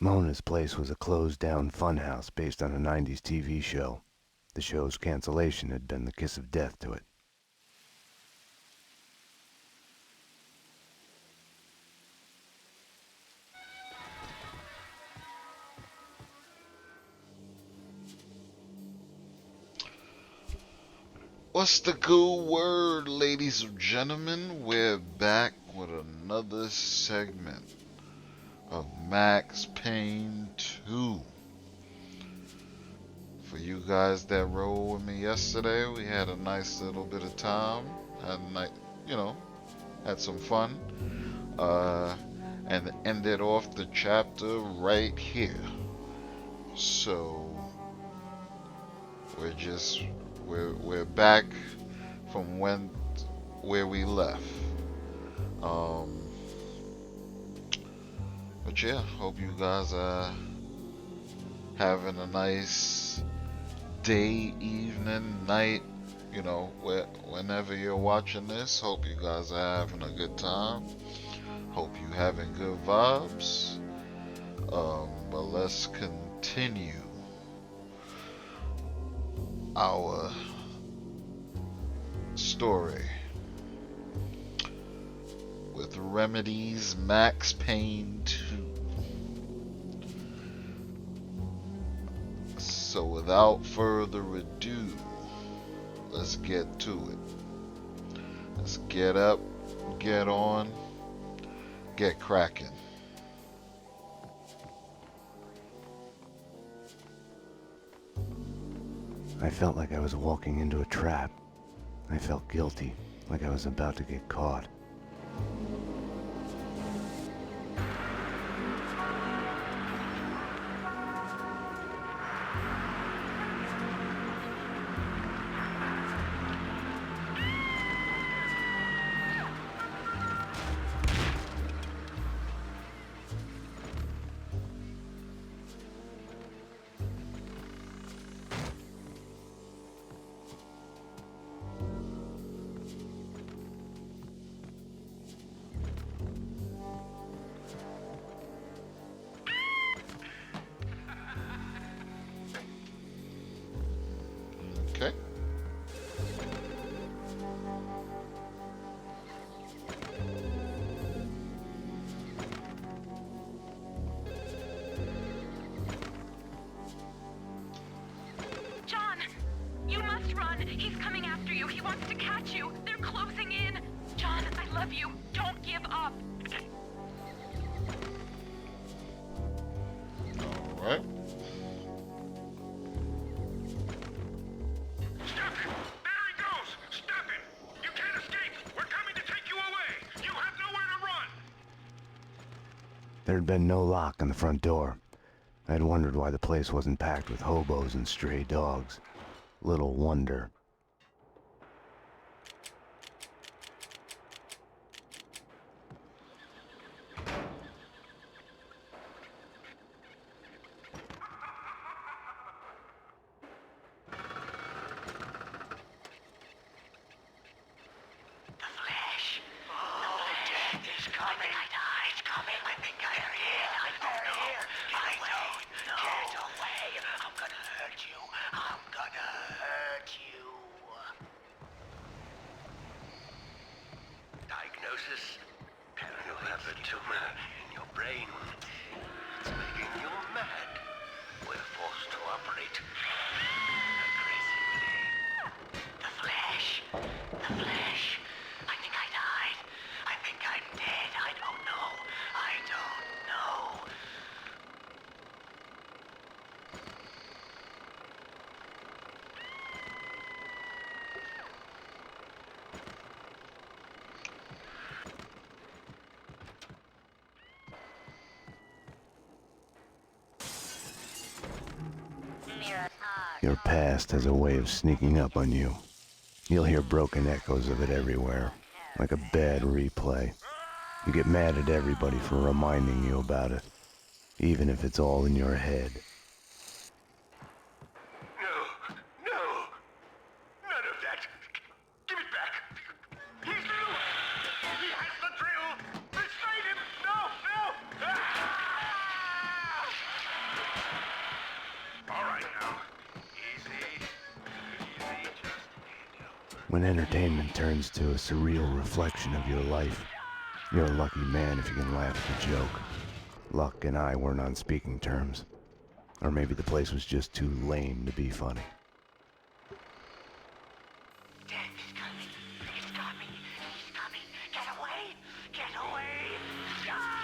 Mona's place was a closed-down funhouse based on a 90s TV show. The show's cancellation had been the kiss of death to it. What's the good word, ladies and gentlemen? We're back with another segment of Max Payne 2. For you guys that rolled with me yesterday, we had a nice little bit of time. Had a night, you know, had some fun. And ended off the chapter right here. So we're back from where we left. Um, but yeah, hope you guys are having a nice day, evening, night. You know, whenever you're watching this, hope you guys are having a good time. Hope you having good vibes. But let's continue our story with Remedy's Max Payne 2. So without further ado, let's get to it. Let's get up, get on, get cracking. I felt like I was walking into a trap. I felt guilty, like I was about to get caught. Okay. John, you must run. He's coming after you. He wants to catch you. They're closing in. John, I love you. Don't give up. All right. Stop it! There he goes! Stop him! You can't escape! We're coming to take you away! You have nowhere to run! There had been no lock on the front door. I had wondered why the place wasn't packed with hobos and stray dogs. Little wonder. The Flash. Oh, death is coming. It's coming. I think I'm here. I don't know. Get away. Get away. I'm gonna hurt you. I'm gonna hurt you. Diagnosis: paranoid tumor in your brain. It's making you mad. We're forced to operate aggressively. The Flash. The Flash. I think I died. I think I'm dead. I don't know. I don't know. Your past has a way of sneaking up on you. You'll hear broken echoes of it everywhere, like a bad replay. You get mad at everybody for reminding you about it, even if it's all in your head. No, no, none of that. Give it back. He's loose! He has the drill! Restrain him! No! No! Ah! When entertainment turns to a surreal reflection of your life, you're a lucky man if you can laugh at the joke. Luck and I weren't on speaking terms. Or maybe the place was just too lame to be funny. Death is coming. He's coming. He's coming. Get away. Get away. Ah!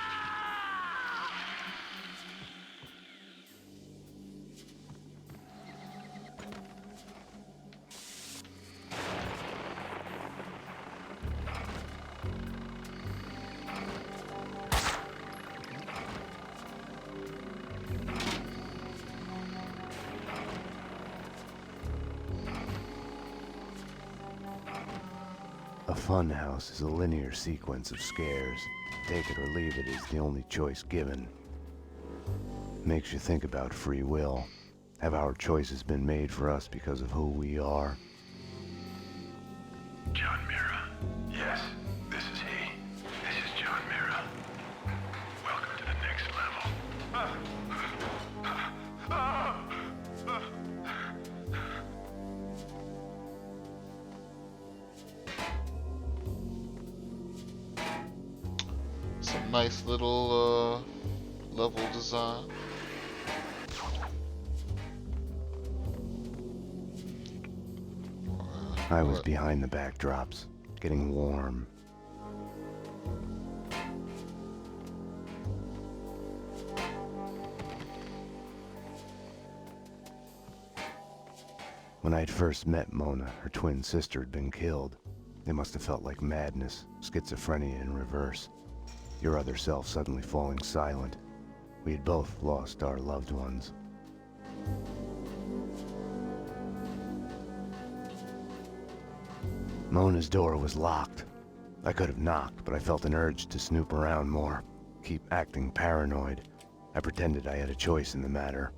A fun house is a linear sequence of scares. Take it or leave it is the only choice given. Makes you think about free will. Have our choices been made for us because of who we are? John Mira. Yes, this is he. This is John Mira. Welcome to the next level. Some nice little level design. I was behind the backdrops, getting warm. When I'd first met Mona, her twin sister had been killed. It must have felt like madness, schizophrenia in reverse. Your other self suddenly falling silent. We had both lost our loved ones. Mona's door was locked. I could have knocked, but I felt an urge to snoop around more, keep acting paranoid. I pretended I had a choice in the matter.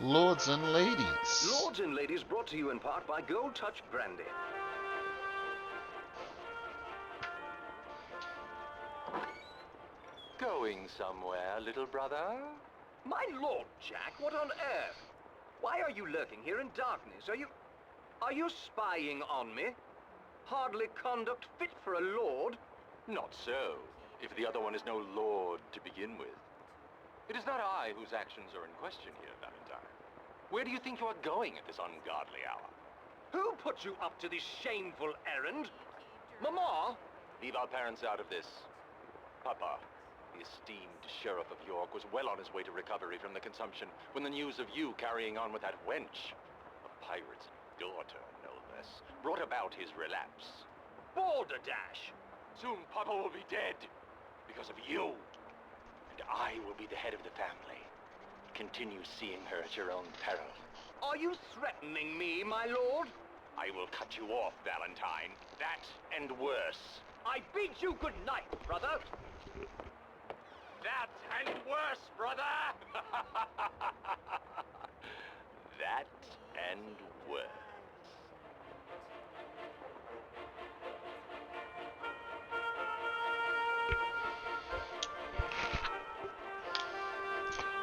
Lords and ladies. Lords and ladies, brought to you in part by Gold Touch Brandy. Going somewhere, little brother? My lord, Jack, what on earth? Why are you lurking here in darkness? Are you spying on me? Hardly conduct fit for a lord. Not so, if the other one is no lord to begin with. It is not I whose actions are in question here, Valentine. Where do you think you are going at this ungodly hour? Who put you up to this shameful errand? Mama? Leave our parents out of this. Papa, the esteemed Sheriff of York, was well on his way to recovery from the consumption when the news of you carrying on with that wench, a pirate's daughter, no less, brought about his relapse. Balderdash! Soon Papa will be dead because of you. And I will be the head of the family. Continue seeing her at your own peril. Are you threatening me, my lord? I will cut you off, Valentine. That and worse. I bid you good night, brother. That and worse, brother! That and worse.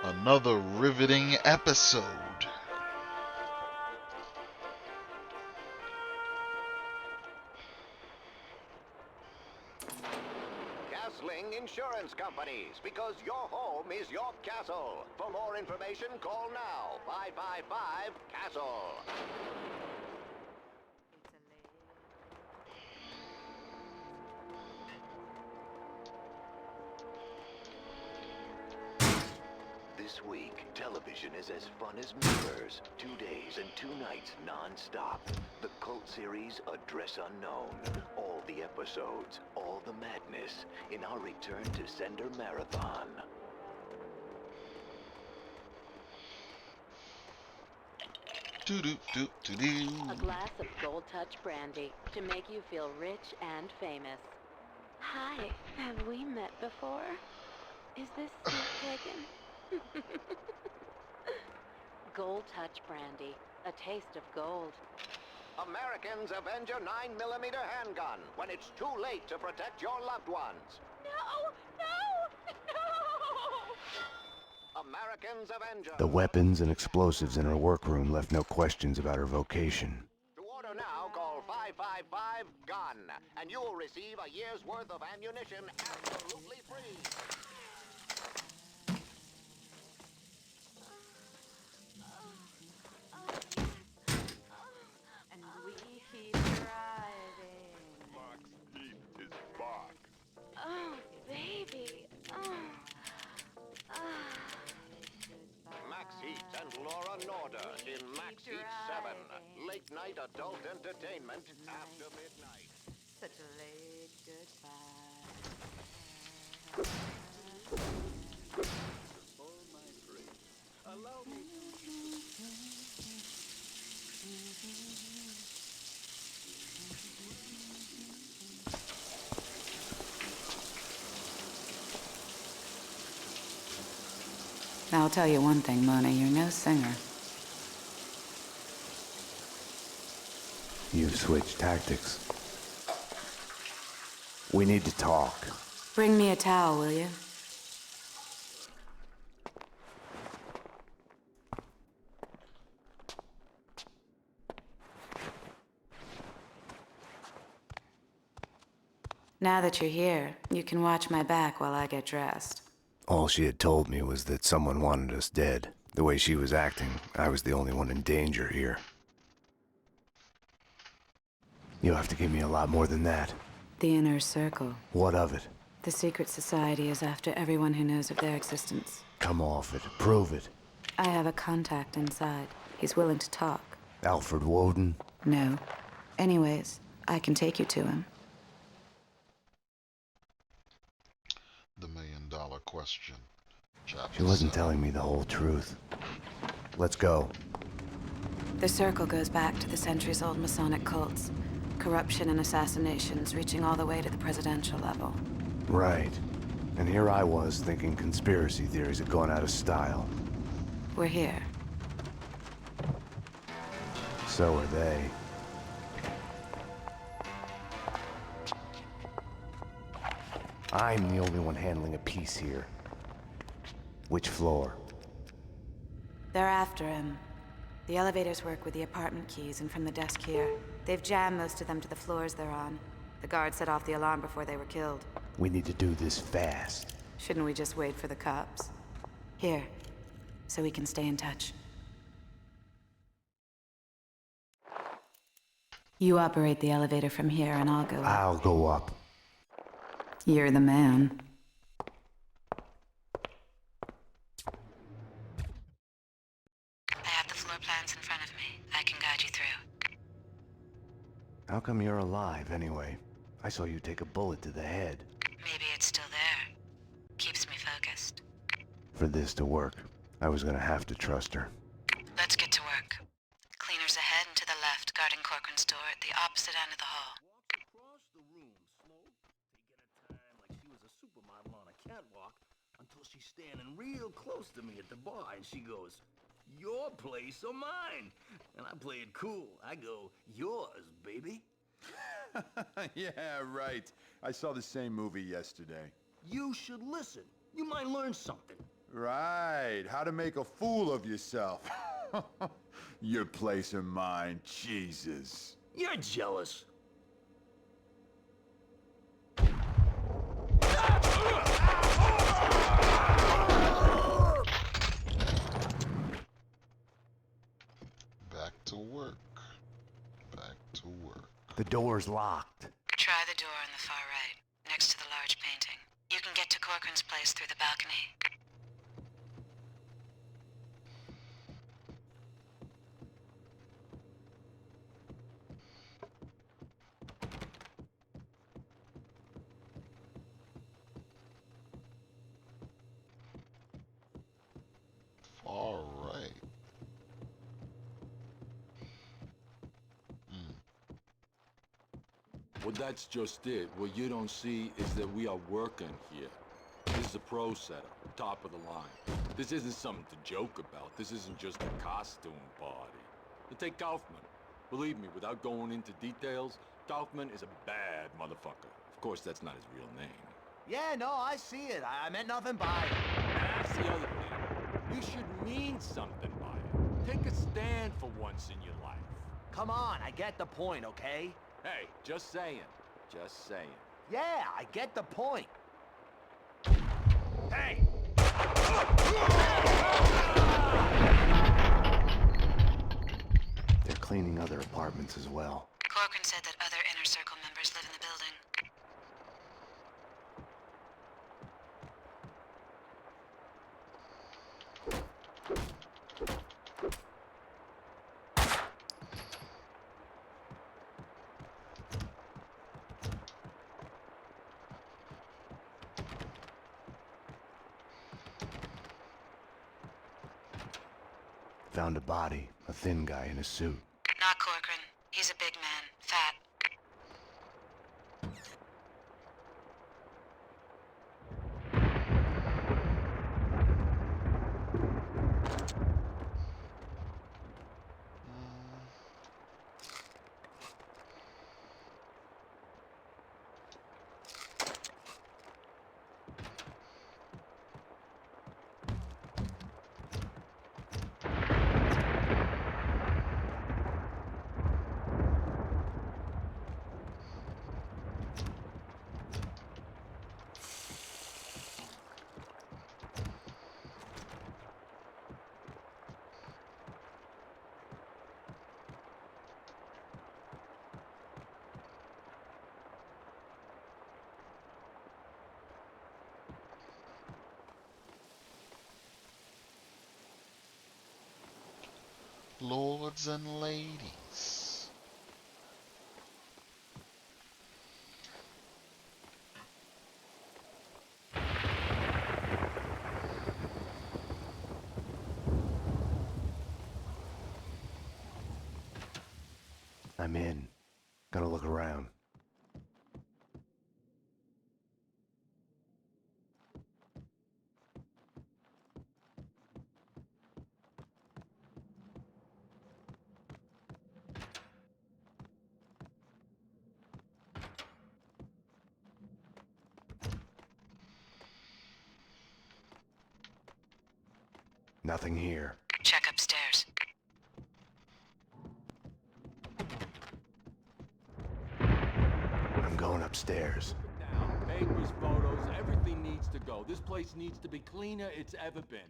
Another riveting episode. Castling Insurance Companies, because your home is your castle. For more information, call now. 555 Castle. This This week, television is as fun as Mirrors. 2 days and 2 nights non-stop. The cult series Address Unknown. All the episodes, all the madness, in our return to sender marathon. A glass of Gold Touch brandy to make you feel rich and famous. Hi, have we met before? Is this seat taken? Gold Touch brandy, a taste of gold. Americans Avenger 9mm handgun when it's too late to protect your loved ones. No! No! No! Americans Avenger. The weapons and explosives in her workroom left no questions about her vocation. To order now, call 555-GUN, and you will receive a year's worth of ammunition absolutely free. And we keep driving. Fox Heat is back. Oh, baby. Oh. Max Heat and Laura Norder in Max Heat 7. Late night adult entertainment after midnight. Such a late goodbye. Allow me. I'll tell you one thing, Mona, you're no singer. You've switched tactics. We need to talk. Bring me a towel, will you? Now that you're here, you can watch my back while I get dressed. All she had told me was that someone wanted us dead. The way she was acting, I was the only one in danger here. You'll have to give me a lot more than that. The Inner Circle. What of it? The secret society is after everyone who knows of their existence. Come off it. Prove it. I have a contact inside. He's willing to talk. Alfred Woden? No. Anyways, I can take you to him. The $1,000,000 question. Chapter She wasn't 7. telling me the whole truth. Let's go. The Circle goes back to the centuries-old Masonic cults. Corruption and assassinations reaching all the way to the presidential level. Right. And here I was thinking conspiracy theories had gone out of style. We're here. So are they. I'm the only one handling a piece here. Which floor? They're after him. The elevators work with the apartment keys and from the desk here. They've jammed most of them to the floors they're on. The guard set off the alarm before they were killed. We need to do this fast. Shouldn't we just wait for the cops? Here, so we can stay in touch. You operate the elevator from here and I'll go up. I'll go up. You're the man. I have the floor plans in front of me. I can guide you through. How come you're alive, anyway? I saw you take a bullet to the head. Maybe it's still there. Keeps me focused. For this to work, I was gonna have to trust her. Let's get to work. Cleaners ahead and to the left, guarding Corcoran's door at the opposite end of the hall. Across the room, slow, taking her time like she was a supermodel on a catwalk, until she's standing real close to me at the bar, and she goes, "Your place or mine?" And I play it cool. I go, "Yours, baby." Yeah, right. I saw the same movie yesterday. You should listen. You might learn something. Right. How to make a fool of yourself. Your place or mine. Jesus. You're jealous. Back to work. Back to work. The door's locked. Try the door on the far right, next to the large painting. You can get to Corcoran's place through the balcony. Well, that's just it. What you don't see is that we are working here. This is a pro setup, top of the line. This isn't something to joke about. This isn't just a costume party. And take Kaufman. Believe me, without going into details, Kaufman is a bad motherfucker. Of course, that's not his real name. Yeah, no, I see it. I meant nothing by it. That's the other thing. You should mean something by it. Take a stand for once in your life. Come on, I get the point, okay? Hey, just saying. Just saying. Yeah, I get the point. Hey! They're cleaning other apartments as well. Corcoran said that other Inner Circle members live in the building. Found a body, a thin guy in a suit. Not Corcoran. He's a big man, fat. Lords and ladies. I'm in. Gotta look around. Nothing here. Check upstairs. I'm going upstairs. Now, papers, photos, everything needs to go. This place needs to be cleaner it's ever been.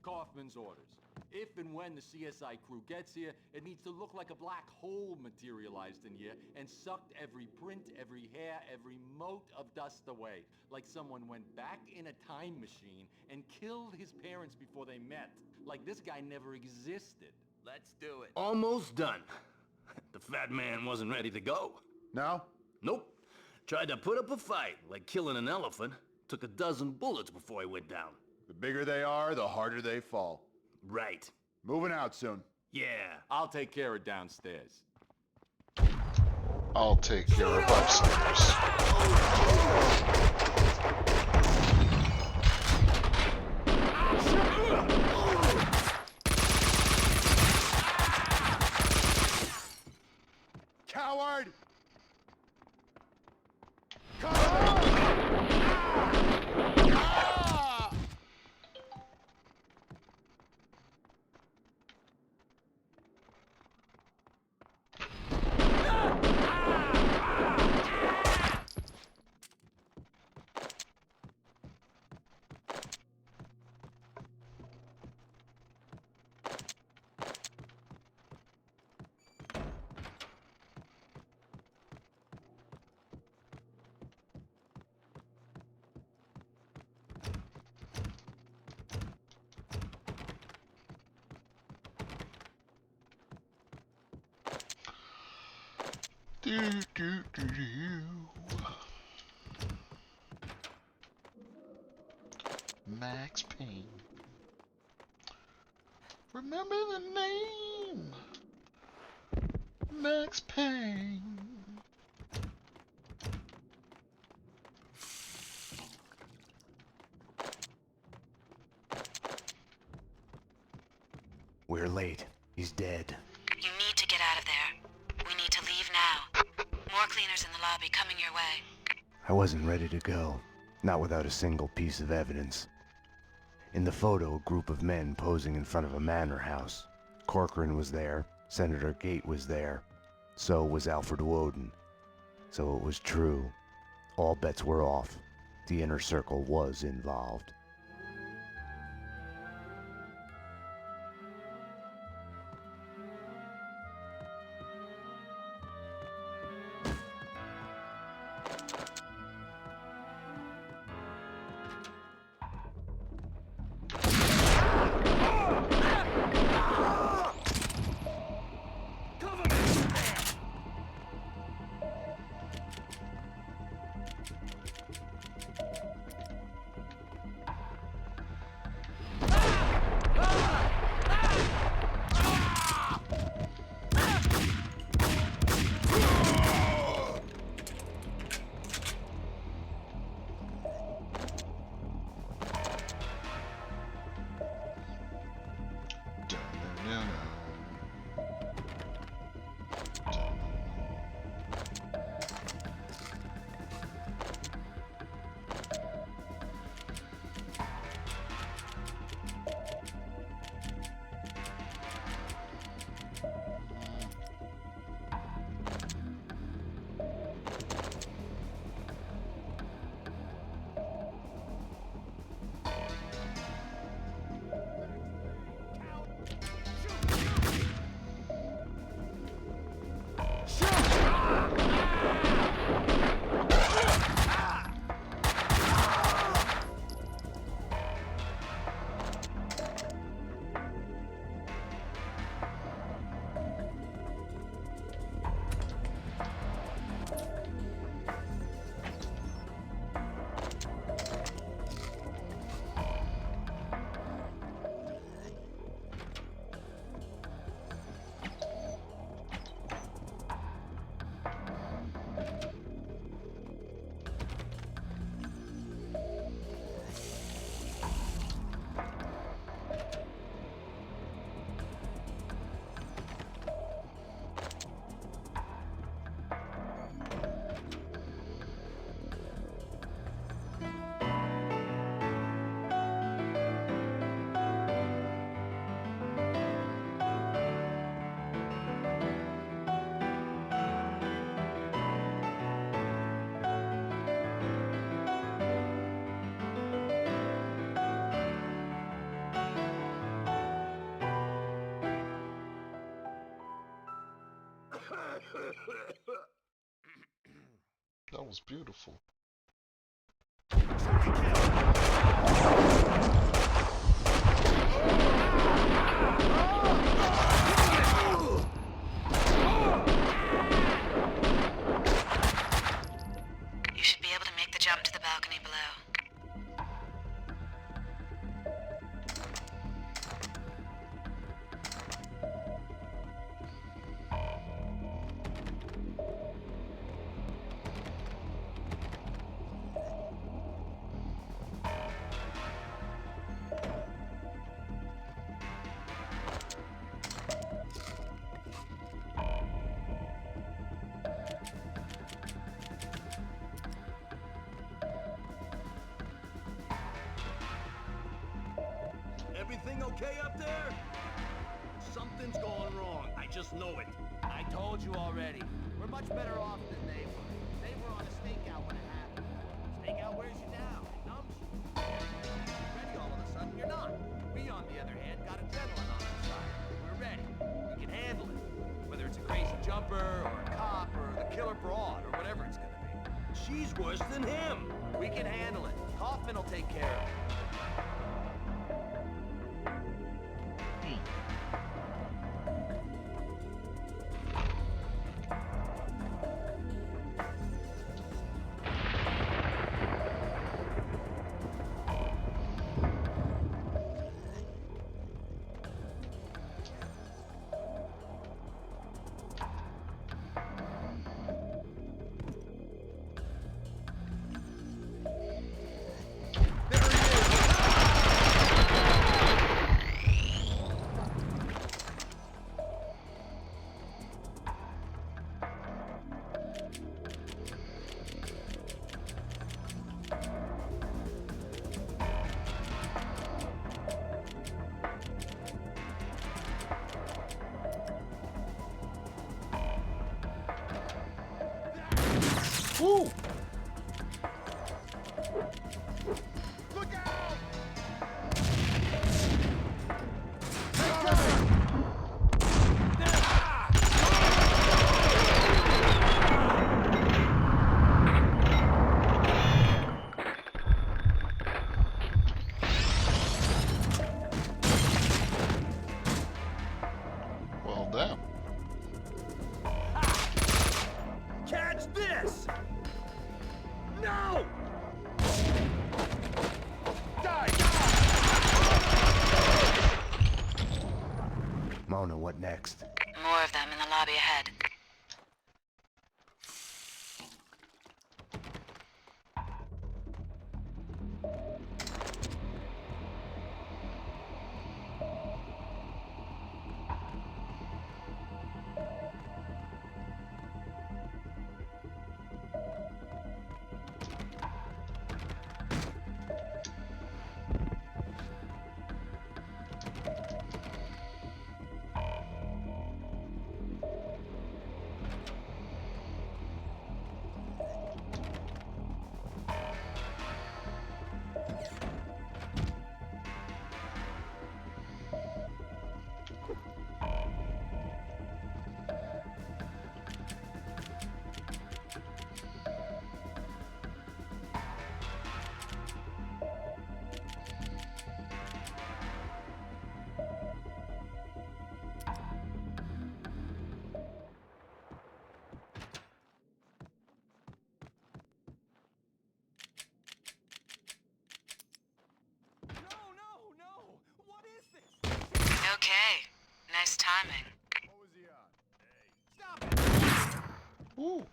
Kaufman's orders. If and when the CSI crew gets here, it needs to look like a black hole materialized in here and sucked every print, every hair, every mote of dust away. Like someone went back in a time machine and killed his parents before they met. Like this guy never existed. Let's do it. Almost done. The fat man wasn't ready to go. No? Nope. Tried to put up a fight, like killing an elephant. Took a dozen bullets before he went down. The bigger they are, the harder they fall. Right. Moving out soon. Yeah. I'll take care of downstairs. I'll take care of upstairs. Coward! Do, do, do, do. Max Payne. Remember the name. Max Payne. We're late. He's dead. You need to get out of there. We need to leave now. More cleaners in the lobby coming your way. I wasn't ready to go. Not without a single piece of evidence. In the photo, a group of men posing in front of a manor house. Corcoran was there. Senator Gate was there. So was Alfred Woden. So it was true. All bets were off. The inner circle was involved. That was beautiful. You should be able to make the jump to the balcony below. Everything okay up there? Something's going wrong. I just know it. I told you already. We're much better off than they were. They were on a stakeout when it happened. Stakeout wears you down. It numbs you. You're ready all of a sudden, you're not. We, on the other hand, got adrenaline on our side. We're ready. We can handle it. Whether it's a crazy jumper, or a cop, or the killer broad, or whatever it's gonna be. She's worse than him. We can handle it. Kaufman will take care of it. There he Woo! Well, damn. Catch this! No! Die! Mona, what next? More of them in the lobby ahead. Okay, nice timing. Woo!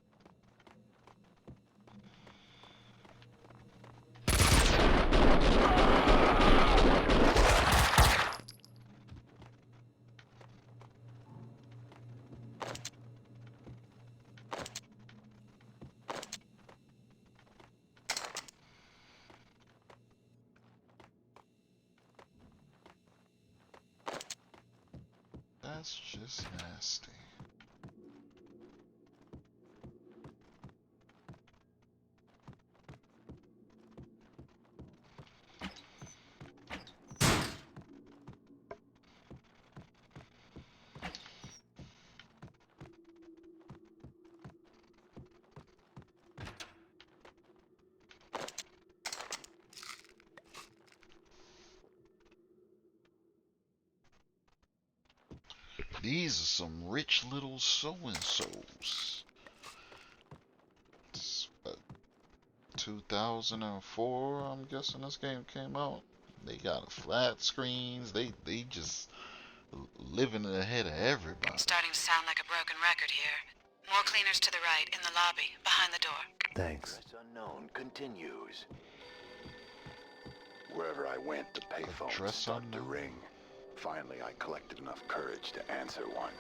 That's just nasty. These are some rich little so-and-sos. It's, 2004, I'm guessing this game came out. They got flat screens. They just living ahead of everybody. Starting to sound like a broken record here. More cleaners to the right, in the lobby, behind the door. Thanks. Address unknown continues. Wherever I went, the payphone Address started to unknown. ring. Finally, I collected enough courage to answer one.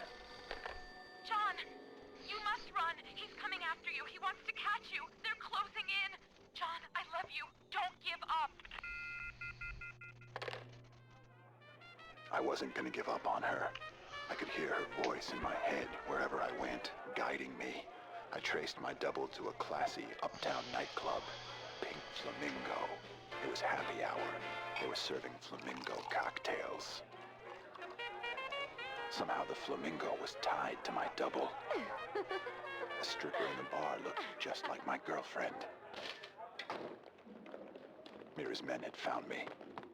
John, you must run. He's coming after you. He wants to catch you. They're closing in. John, I love you. Don't give up. I wasn't gonna give up on her. I could hear her voice in my head wherever I went, guiding me. I traced my double to a classy uptown nightclub, Pink Flamingo. It was happy hour. They were serving flamingo cocktails. Somehow the flamingo was tied to my double. The stripper in the bar looked just like my girlfriend. Mira's men had found me.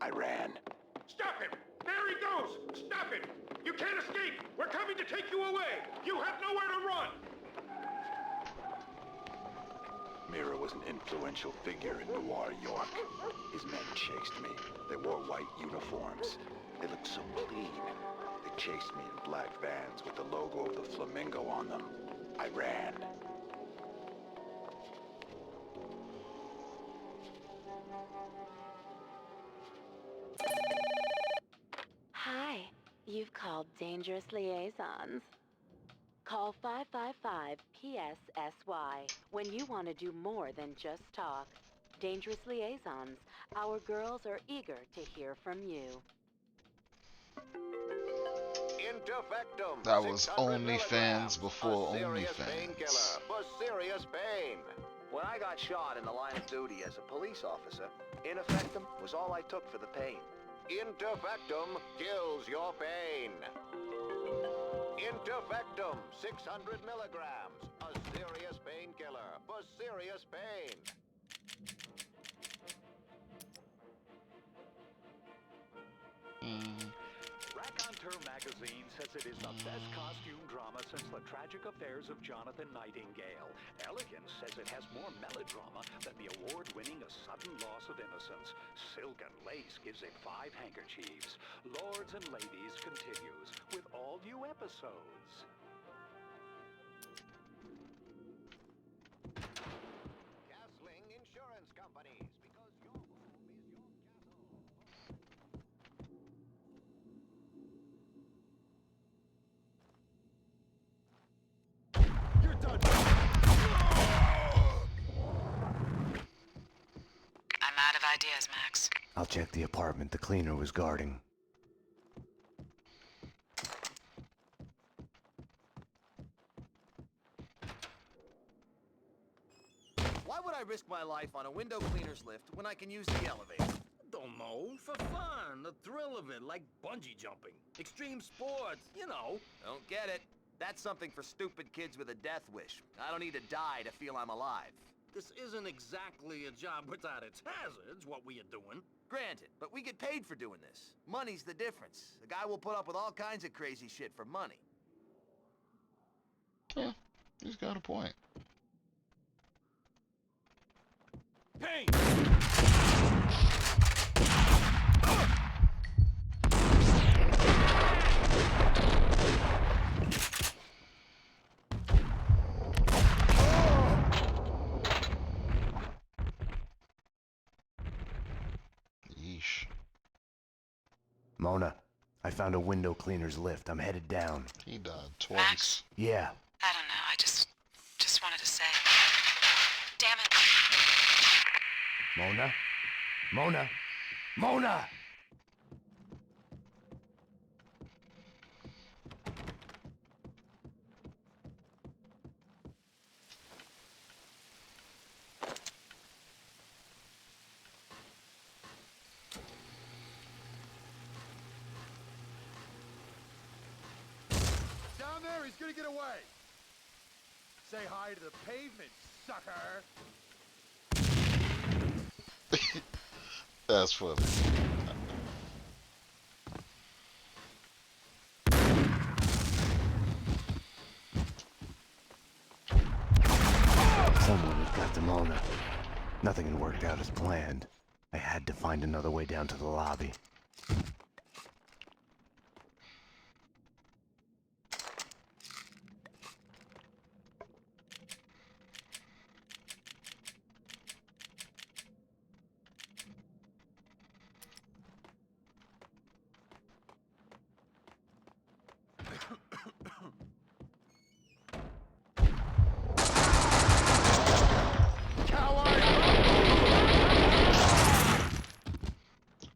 I ran. Stop him! There he goes! Stop it! You can't escape! We're coming to take you away! You have nowhere to run! Mira was an influential figure in Noir York. His men chased me. They wore white uniforms. They looked so clean. They chased me in black vans with the logo of the flamingo on them. I ran. Hi, you've called Dangerous Liaisons. Call 555-PSSY when you want to do more than just talk. Dangerous Liaisons, our girls are eager to hear from you. That was OnlyFans before OnlyFans. For serious pain. When I got shot in the line of duty as a police officer, ineffectum was all I took for the pain. Interfectum kills your pain. Interfectum, 600 milligrams. A serious painkiller for serious pain. Raconteur magazine says it is the best costume drama since the tragic affairs of Jonathan Nightingale. Elegance says it has more melodrama than the award-winning A Sudden Loss of Innocence. Silk and Lace gives it 5 handkerchiefs. Lords and Ladies continues with all new episodes. Castling Insurance Companies, because your home is your castle. You're done. I'm out of ideas, Max. I'll check the apartment the cleaner was guarding. Why would I risk my life on a window cleaner's lift when I can use the elevator? Don't know. For fun. The thrill of it, like bungee jumping. Extreme sports, you know. Don't get it. That's something for stupid kids with a death wish. I don't need to die to feel I'm alive. This isn't exactly a job without its hazards, what we are doing. Granted, but we get paid for doing this. Money's the difference. The guy will put up with all kinds of crazy shit for money. Yeah, he's got a point. Payne! Yeesh. Mona, I found a window cleaner's lift. I'm headed down. He died twice. Max? Yeah. I don't know, I just wanted to say. Damn it. Mona? Mona? Mona! Down there, he's gonna get away. Say hi to the pavement, sucker. That's funny. Someone has got to Mona. Nothing had worked out as planned. I had to find another way down to the lobby.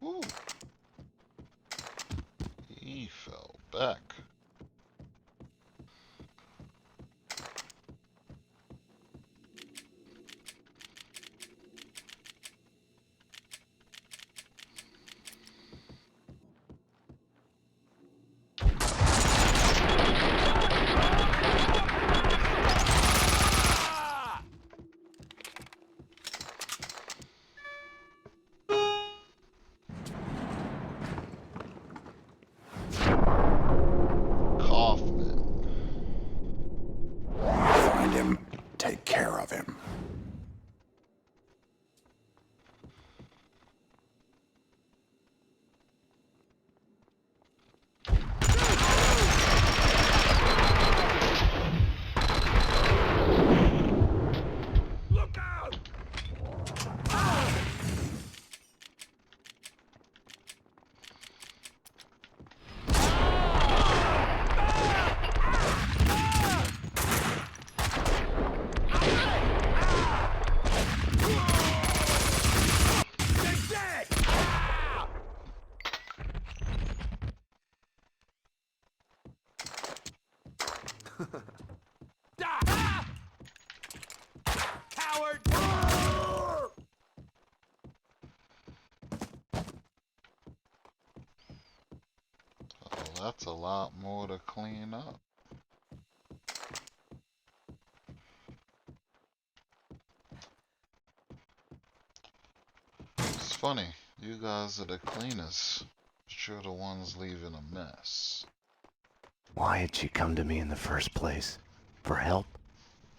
Ooh. He fell back. Kaufman. Find him. Take care of him. Look out! coward! Well, that's a lot more to clean up. It's funny, you guys are the cleaners. Sure, the ones leaving a mess. Why had she come to me in the first place? For help?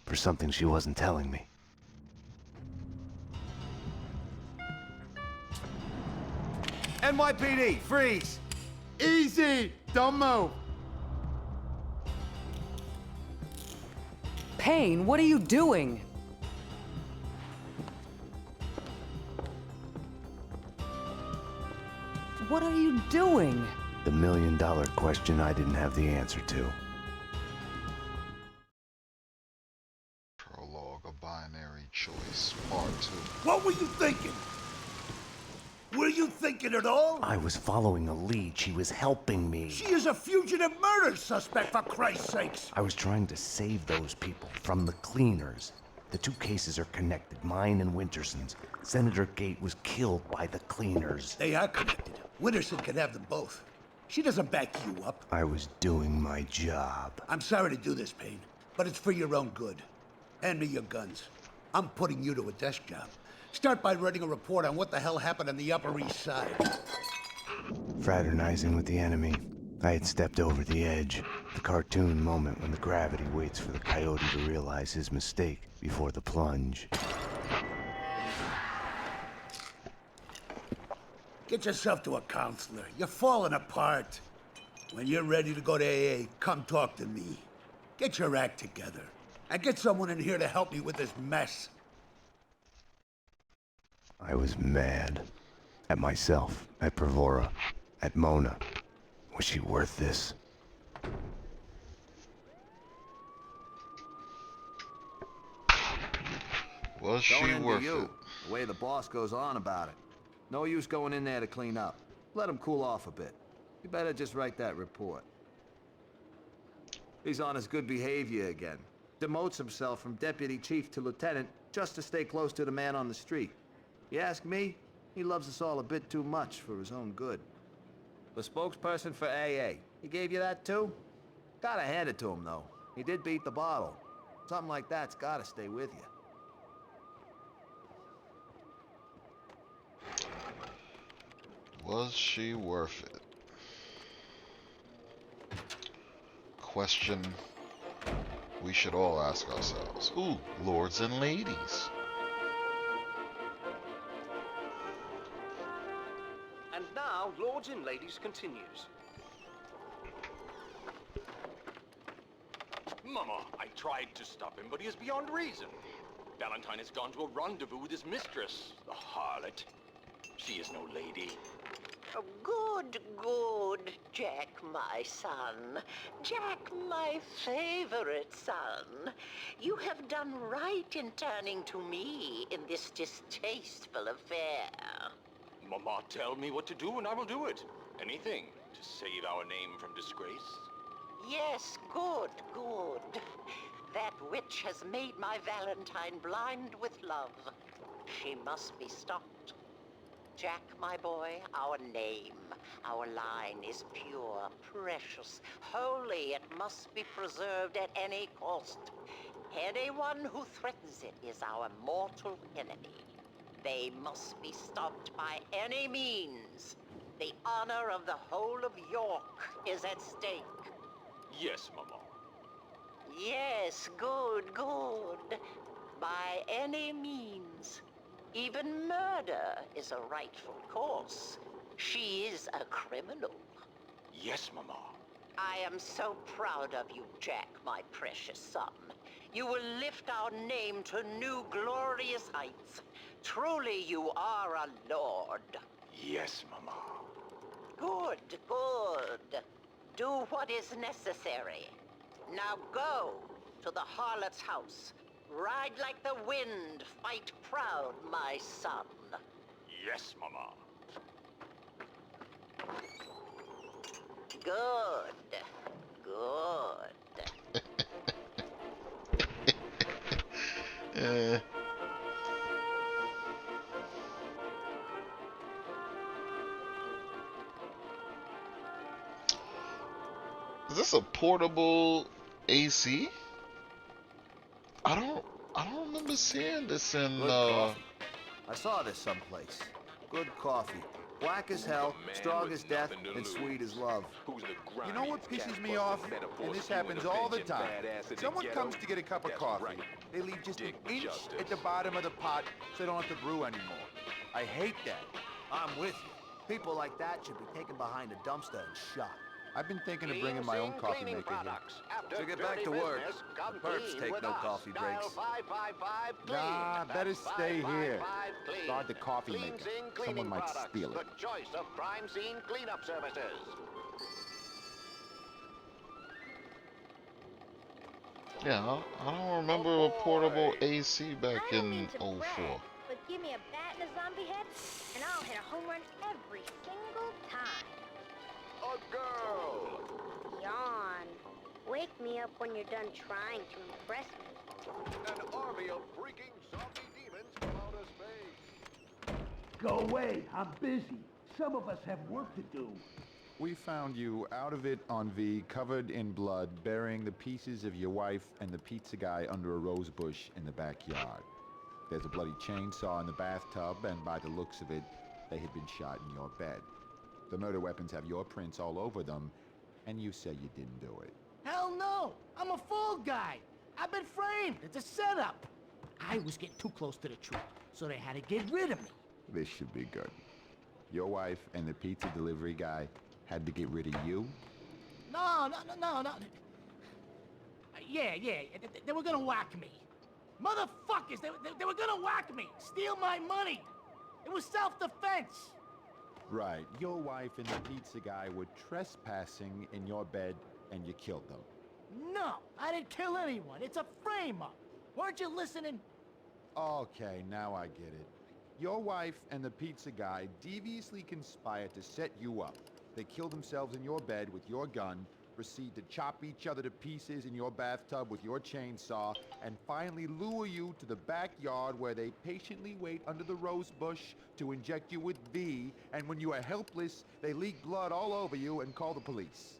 For something she wasn't telling me? NYPD, freeze! Easy! Don't move! Payne, what are you doing? What are you doing? The million-dollar question I didn't have the answer to. Prologue, a binary choice, part 2. What were you thinking? Were you thinking at all? I was following a lead. She was helping me. She is a fugitive murder suspect, for Christ's sakes! I was trying to save those people from the cleaners. The two cases are connected, mine and Winterson's. Senator Gate was killed by the cleaners. They are connected. Winterson can have them both. She doesn't back you up. I was doing my job. I'm sorry to do this, Payne, but it's for your own good. Hand me your guns. I'm putting you to a desk job. Start by writing a report on what the hell happened on the Upper East Side. Fraternizing with the enemy. I had stepped over the edge. The cartoon moment when the gravity waits for the coyote to realize his mistake before the plunge. Get yourself to a counselor. You're falling apart. When you're ready to go to AA, come talk to me. Get your act together. And get someone in here to help me with this mess. I was mad. At myself, at Bravura, at Mona. Was she worth this? Was she worth it? The way the boss goes on about it. No use going in there to clean up. Let him cool off a bit. You better just write that report. He's on his good behavior again. Demotes himself from deputy chief to lieutenant just to stay close to the man on the street. You ask me, he loves us all a bit too much for his own good. The spokesperson for AA, he gave you that too? Gotta hand it to him though. He did beat the bottle. Something like that's gotta stay with you. Was she worth it? Question we should all ask ourselves. Ooh, lords and ladies. And now, Lords and Ladies continues. Mama, I tried to stop him, but he is beyond reason. Valentine has gone to a rendezvous with his mistress, the harlot. She is no lady. Oh, good, good, Jack, my son. Jack, my favorite son. You have done right in turning to me in this distasteful affair. Mama, tell me what to do and I will do it. Anything to save our name from disgrace. Yes, good, good. That witch has made my Valentine blind with love. She must be stopped. Jack, my boy, our name, our line is pure, precious, holy. It must be preserved at any cost. Anyone who threatens it is our mortal enemy. They must be stopped by any means. The honor of the whole of York is at stake. Yes, Mama. Yes, good, good. By any means. Even murder is a rightful course. She is a criminal. Yes, Mama. I am so proud of you, Jack, my precious son. You will lift our name to new glorious heights. Truly, you are a lord. Yes, Mama. Good, good. Do what is necessary. Now go to the harlot's house. Ride like the wind, fight proud, my son. Yes, Mama. Good, good. Is this a portable AC? I don't I don't remember seeing this in Good coffee. I saw this someplace. Good coffee. Black as hell, strong as death, and sweet as love. You know what pisses me off? And this happens all the time. Someone comes to get a cup of coffee. They leave just an inch at the bottom of the pot so they don't have to brew anymore. I hate that. I'm with you. People like that should be taken behind a dumpster and shot. I've been thinking of bringing my own coffee maker here. So get back to work. The perps take no coffee breaks. Nah, better stay here. Guard the coffee maker. Someone might steal it. The choice of crime scene cleanup services. Yeah, I don't remember a portable AC back I don't in mean to 04. brag, but give me a bat and a zombie head, and I'll hit a home run every single time. A girl! Yawn. Wake me up when you're done trying to impress me. An army of freaking zombie demons from outer space. Go away, I'm busy. Some of us have work to do. We found you out of it on V, covered in blood, burying the pieces of your wife and the pizza guy under a rose bush in the backyard. There's a bloody chainsaw in the bathtub, and by the looks of it, they had been shot in your bed. The murder weapons have your prints all over them, and you say you didn't do it. Hell no! I'm a fall guy. I've been framed. It's a setup. I was getting too close to the truth, so they had to get rid of me. This should be good. Your wife and the pizza delivery guy had to get rid of you? No. Yeah. They were gonna whack me. Motherfuckers, they were gonna whack me. Steal my money. It was self-defense. Right. Your wife and the pizza guy were trespassing in your bed, and you killed them. No, I didn't kill anyone. It's a frame-up. Weren't you listening? Okay, now I get it. Your wife and the pizza guy deviously conspired to set you up. They killed themselves in your bed with your gun, proceed to chop each other to pieces in your bathtub with your chainsaw, and finally lure you to the backyard where they patiently wait under the rose bush to inject you with V, and when you are helpless, they leak blood all over you and call the police.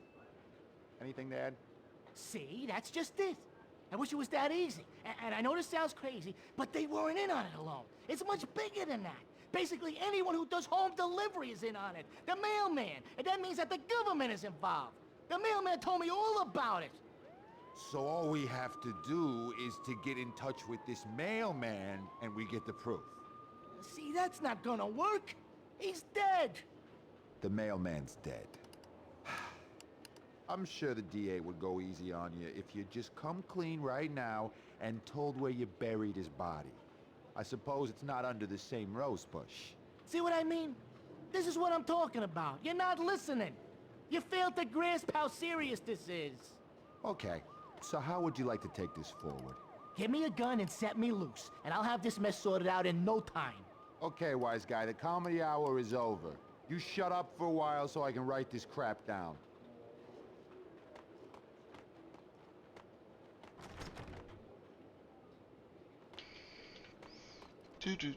Anything to add? See, that's just it. I wish it was that easy. And I know this sounds crazy, but they weren't in on it alone. It's much bigger than that. Basically, anyone who does home delivery is in on it. The mailman. And that means that the government is involved. The mailman told me all about it. So all we have to do is to get in touch with this mailman, and we get the proof. See, that's not gonna work. He's dead. The mailman's dead. I'm sure the DA would go easy on you if you'd just come clean right now and told where you buried his body. I suppose it's not under the same rose bush. See what I mean? This is what I'm talking about. You're not listening. You failed to grasp how serious this is. Okay, so how would you like to take this forward? Give me a gun and set me loose, and I'll have this mess sorted out in no time. Okay, wise guy, the comedy hour is over. You shut up for a while so I can write this crap down. Do.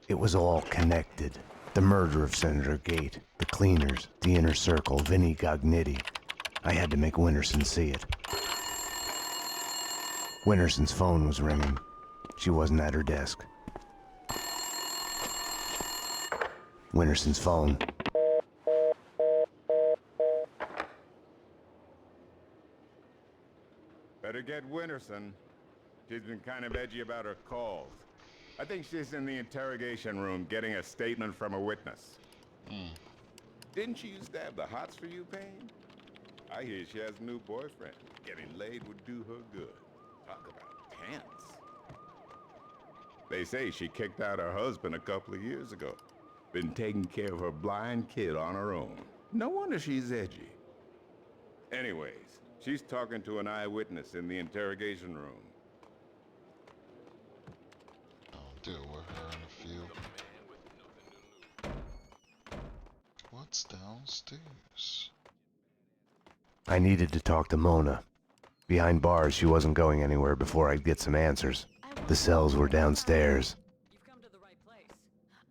It was all connected. The murder of Senator Gate, the cleaners, the inner circle, Vinnie Gognitti. I had to make Winterson see it. Winterson's phone was ringing. She wasn't at her desk. Winterson's phone. Better get Winterson. She's been kind of edgy about her calls. I think she's in the interrogation room getting a statement from a witness. Didn't she used to have the hots for you, Payne? I hear she has a new boyfriend. Getting laid would do her good. Talk about tense. They say she kicked out her husband a couple of years ago. Been taking care of her blind kid on her own. No wonder she's edgy. Anyways, she's talking to an eyewitness in the interrogation room. deal with her in a few. What's downstairs? I needed to talk to Mona. Behind bars, she wasn't going anywhere before I'd get some answers. The cells were downstairs.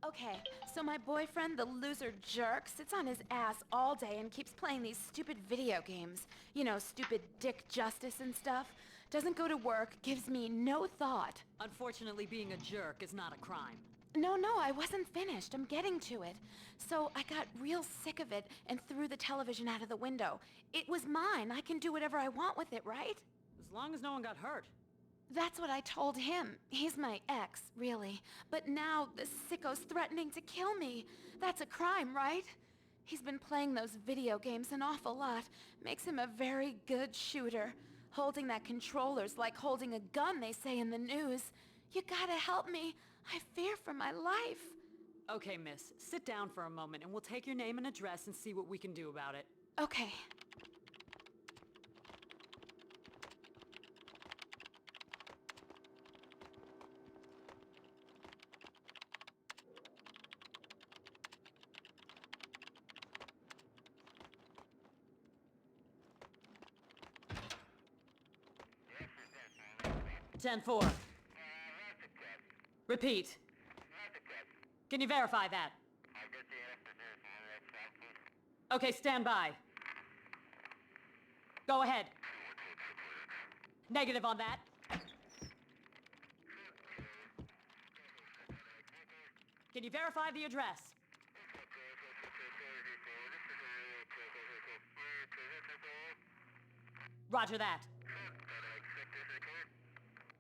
Okay, so my boyfriend, the loser jerk, sits on his ass all day and keeps playing these stupid video games. You know, stupid dick justice and stuff. Doesn't go to work, gives me no thought. Unfortunately, being a jerk is not a crime. No, I wasn't finished. I'm getting to it. So I got real sick of it and threw the television out of the window. It was mine. I can do whatever I want with it, right? As long as no one got hurt. That's what I told him. He's my ex, really. But now the sicko's threatening to kill me. That's a crime, right? He's been playing those video games an awful lot. Makes him a very good shooter. Holding that controller's like holding a gun, they say in the news. You gotta help me. I fear for my life. Okay, miss. Sit down for a moment and we'll take your name and address and see what we can do about it. Okay. Ten 4. Repeat. Can you verify that? Okay, stand by. Go ahead. Negative on that. Can you verify the address? Roger that.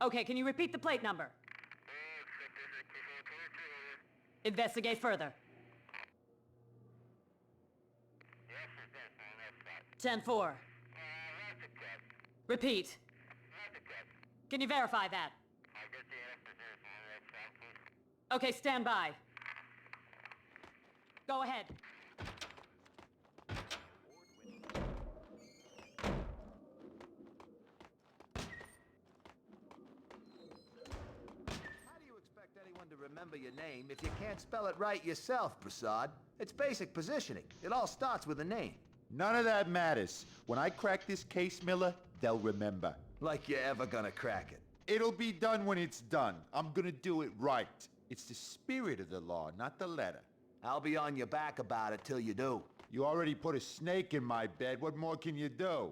Okay, can you repeat the plate number? Investigate further. 10 4. Repeat. Can you verify that? Okay, stand by. Go ahead. To remember your name if you can't spell it right yourself, Prasad. It's basic positioning. It all starts with a name. None of that matters. When I crack this case, Miller, they'll remember. Like you're ever gonna crack it. It'll be done when it's done. I'm gonna do it right. It's the spirit of the law, not the letter. I'll be on your back about it till you do. You already put a snake in my bed. What more can you do?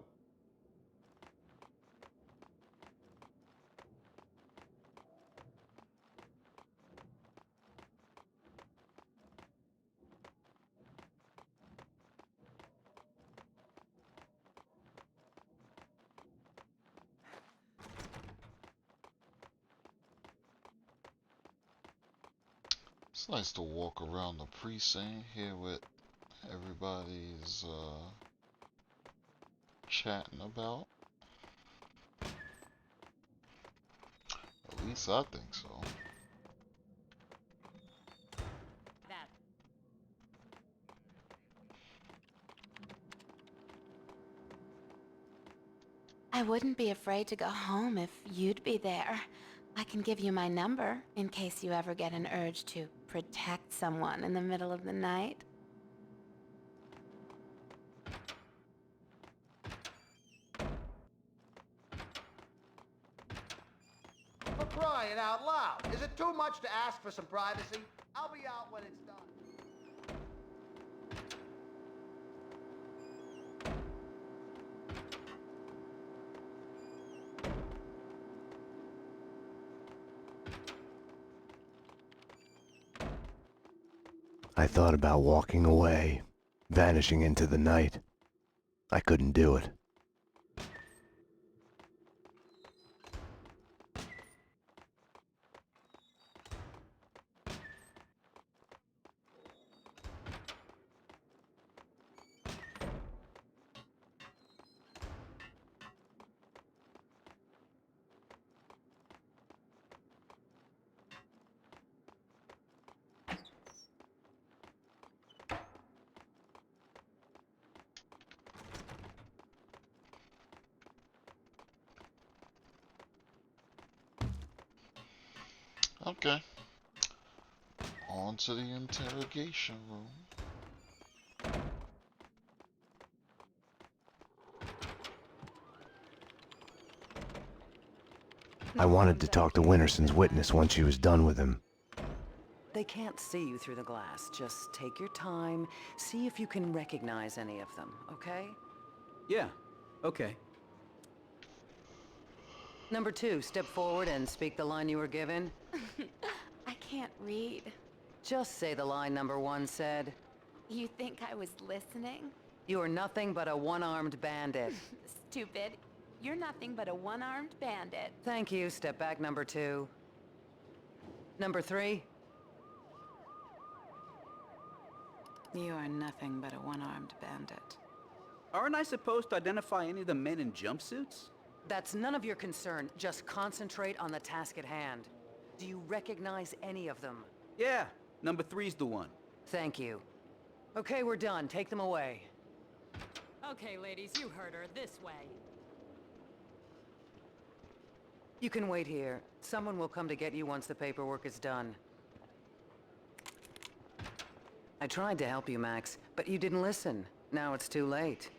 It's nice to walk around the precinct here with everybody's chatting about. At least I think so. That. I wouldn't be afraid to go home if you'd be there. I can give you my number in case you ever get an urge to protect someone in the middle of the night. For crying out loud! Is it too much to ask for some privacy? I'll be out when it's done. I thought about walking away, vanishing into the night. I couldn't do it. Okay. On to the interrogation room. I wanted to talk to Winterson's witness once she was done with him. They can't see you through the glass. Just take your time, see if you can recognize any of them, okay? Yeah, okay. Number 2, step forward and speak the line you were given. I can't read. Just say the line number 1 said. You think I was listening? You are nothing but a one-armed bandit. Stupid. You're nothing but a one-armed bandit. Thank you. Step back, number 2. Number 3. You are nothing but a one-armed bandit. Aren't I supposed to identify any of the men in jumpsuits? That's none of your concern. Just concentrate on the task at hand. Do you recognize any of them? Yeah, number 3's the one. Thank you. Okay, we're done. Take them away. Okay, ladies, you heard her. This way. You can wait here. Someone will come to get you once the paperwork is done. I tried to help you, Max, but you didn't listen. Now it's too late.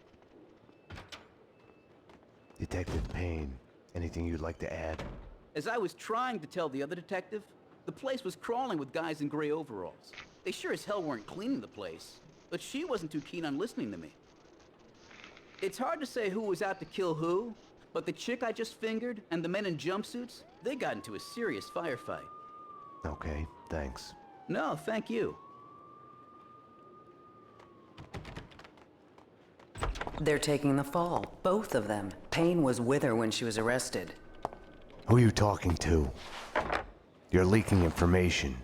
Detective Payne, anything you'd like to add? As I was trying to tell the other detective, the place was crawling with guys in gray overalls. They sure as hell weren't cleaning the place, but she wasn't too keen on listening to me. It's hard to say who was out to kill who, but the chick I just fingered and the men in jumpsuits, they got into a serious firefight. Okay, thanks. No, thank you. They're taking the fall, both of them. Payne was with her when she was arrested. Who are you talking to? You're leaking information.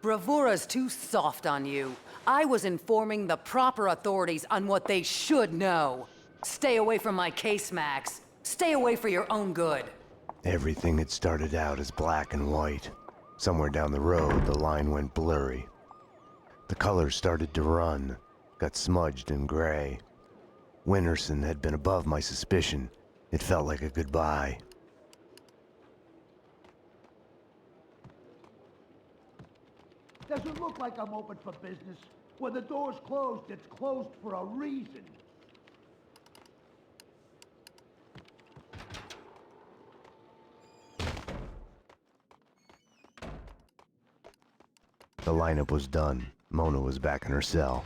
Bravura's too soft on you. I was informing the proper authorities on what they should know. Stay away from my case, Max. Stay away for your own good. Everything had started out as black and white. Somewhere down the road, the line went blurry. The colors started to run, got smudged and gray. Winterson had been above my suspicion. It felt like a goodbye. Does it look like I'm open for business? When the door's closed, it's closed for a reason. The lineup was done. Mona was back in her cell.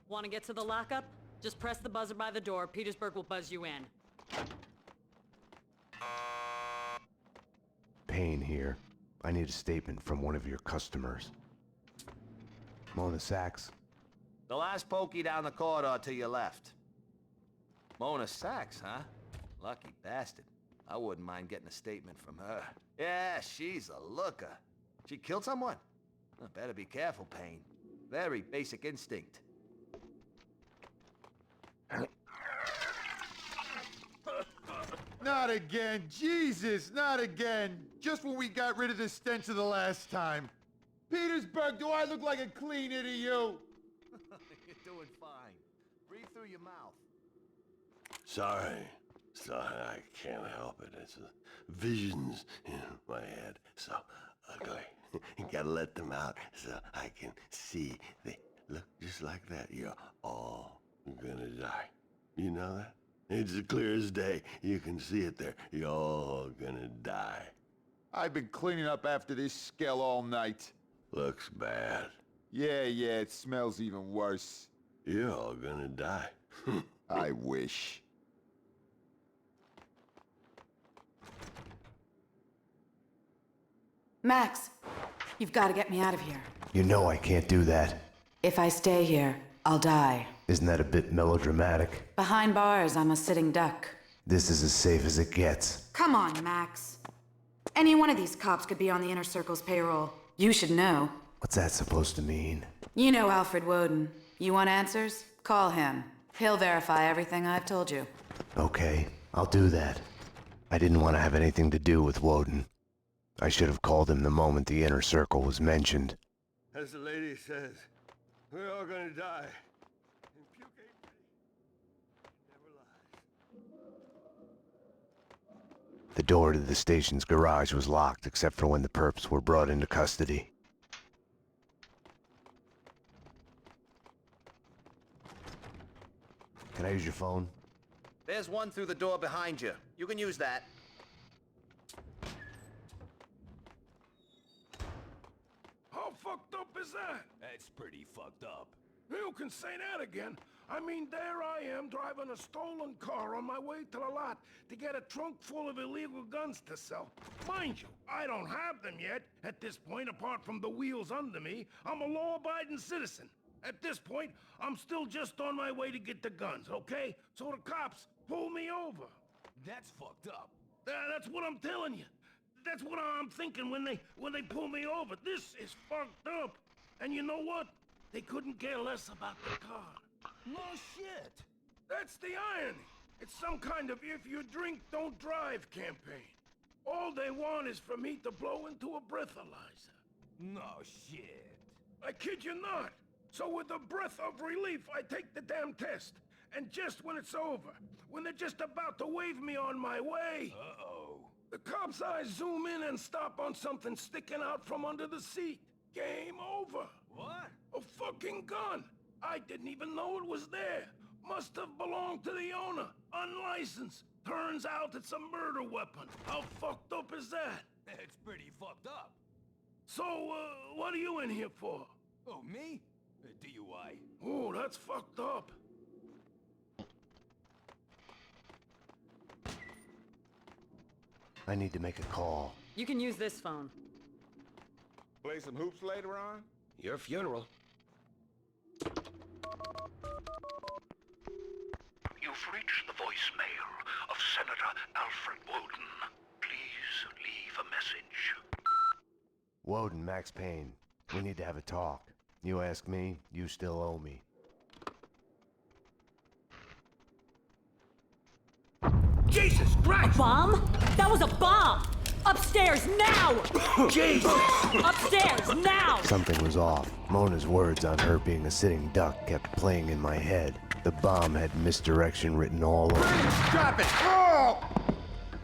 Want to get to the lockup? Just press the buzzer by the door. Petersburg will buzz you in. Payne here. I need a statement from one of your customers. Mona Sachs? The last pokey down the corridor to your left. Mona Sachs, huh? Lucky bastard. I wouldn't mind getting a statement from her. Yeah, she's a looker. She killed someone? Oh, better be careful, Payne. Very basic instinct. Not again! Jesus, not again! Just when we got rid of the stench of the last time. Petersburg, do I look like a cleaner to you? You're doing fine. Breathe through your mouth. Sorry, I can't help it. It's visions in my head, so ugly. Gotta let them out so I can see. They look just like that. You're all gonna die. You know that? It's as clear as day. You can see it there. You're all gonna die. I've been cleaning up after this skell all night. Looks bad. Yeah, it smells even worse. You're all gonna die. I wish. Max, you've got to get me out of here. You know I can't do that. If I stay here, I'll die. Isn't that a bit melodramatic? Behind bars, I'm a sitting duck. This is as safe as it gets. Come on, Max. Any one of these cops could be on the Inner Circle's payroll. You should know. What's that supposed to mean? You know Alfred Woden. You want answers? Call him. He'll verify everything I've told you. Okay, I'll do that. I didn't want to have anything to do with Woden. I should have called him the moment the Inner Circle was mentioned. As the lady says, we're all gonna die. And puke ain't pretty. Never lies. door to the station's garage was locked except for when the perps were brought into custody. Can I use your phone? There's one through the door behind you. You can use that. How fucked up is that? That's pretty fucked up. You can say that again. I mean, there I am driving a stolen car on my way to the lot to get a trunk full of illegal guns to sell. Mind you, I don't have them yet. At this point, apart from the wheels under me, I'm a law-abiding citizen. At this point, I'm still just on my way to get the guns, okay? So the cops pull me over. That's fucked up. That's what I'm telling you. That's what I'm thinking when they pull me over. This is fucked up. And you know what? They couldn't care less about the car. No shit. That's the irony. It's some kind of if you drink, don't drive campaign. All they want is for me to blow into a breathalyzer. No shit. I kid you not. So with a breath of relief, I take the damn test. And just when it's over, when they're just about to wave me on my way... Uh-oh. The cops' eyes zoom in and stop on something sticking out from under the seat. Game over. What? A fucking gun. I didn't even know it was there. Must have belonged to the owner. Unlicensed. Turns out it's a murder weapon. How fucked up is that? It's pretty fucked up. So, what are you in here for? Oh, me? DUI. Oh, that's fucked up. I need to make a call. You can use this phone. Play some hoops later on? Your funeral. You've reached the voicemail of Senator Alfred Woden. Please leave a message. Woden, Max Payne. We need to have a talk. You ask me, you still owe me. Jesus Christ! A bomb? That was a bomb! Upstairs now! Jesus! Upstairs now! Something was off. Mona's words on her being a sitting duck kept playing in my head. The bomb had misdirection written all over it. Drop it! Oh!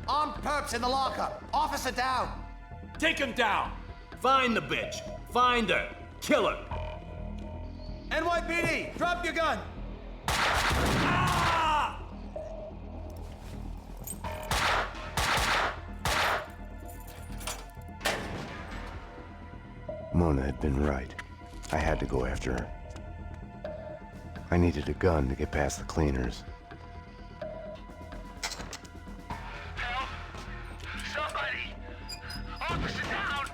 Armed perps in the lockup. Officer down. Take him down! Find the bitch! Find her! Kill her! NYPD, drop your gun! Ah! Mona had been right. I had to go after her. I needed a gun to get past the cleaners. Help! Somebody! Officer down!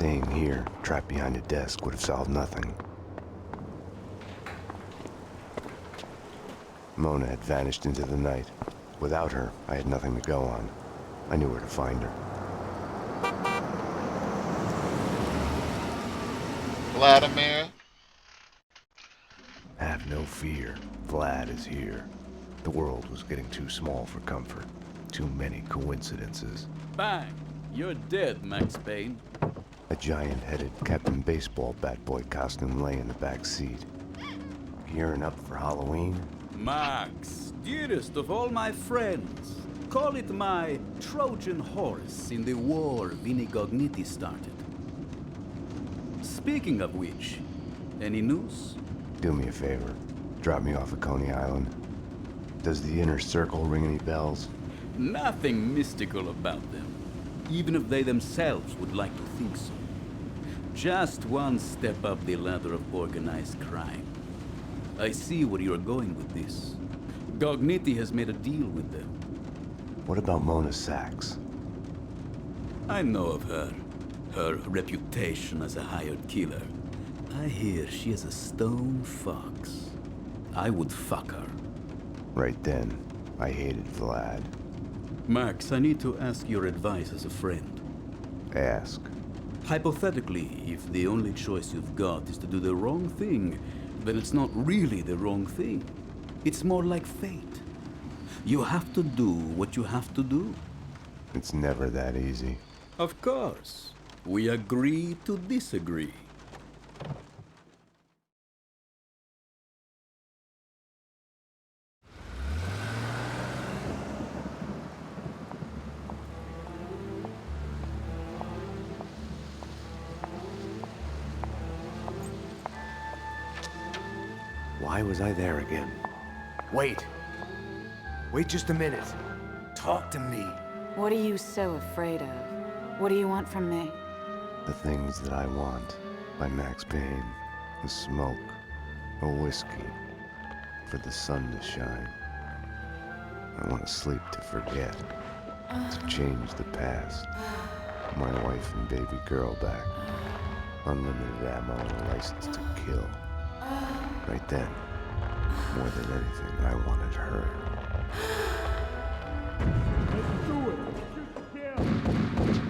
Staying here, trapped behind a desk, would have solved nothing. Mona had vanished into the night. Without her, I had nothing to go on. I knew where to find her. Vladimir? Have no fear. Vlad is here. The world was getting too small for comfort. Too many coincidences. Bang! You're dead, Max Payne. A giant-headed Captain Baseball bat boy costume lay in the back seat. Gearing up for Halloween? Max, dearest of all my friends. Call it my Trojan horse in the war Vinnie Gognitti started. Speaking of which, any news? Do me a favor. Drop me off at Coney Island. Does the inner circle ring any bells? Nothing mystical about them, even if they themselves would like to think so. Just one step up the ladder of organized crime. I see where you're going with this. Gognitti has made a deal with them. What about Mona Sachs? I know of her. Her reputation as a hired killer. I hear she is a stone fox. I would fuck her. Right then, I hated Vlad. Max, I need to ask your advice as a friend. Ask. Hypothetically, if the only choice you've got is to do the wrong thing, then it's not really the wrong thing. It's more like fate. You have to do what you have to do. It's never that easy. Of course. We agree to disagree. Why was I there again? Wait. Wait just a minute. Talk to me. What are you so afraid of? What do you want from me? The Things That I Want by Max Payne. The smoke. A whiskey. For the sun to shine. I want to sleep to forget. To change the past. My wife and baby girl back. Unlimited ammo and a license to kill. Right then, more than anything, I wanted her.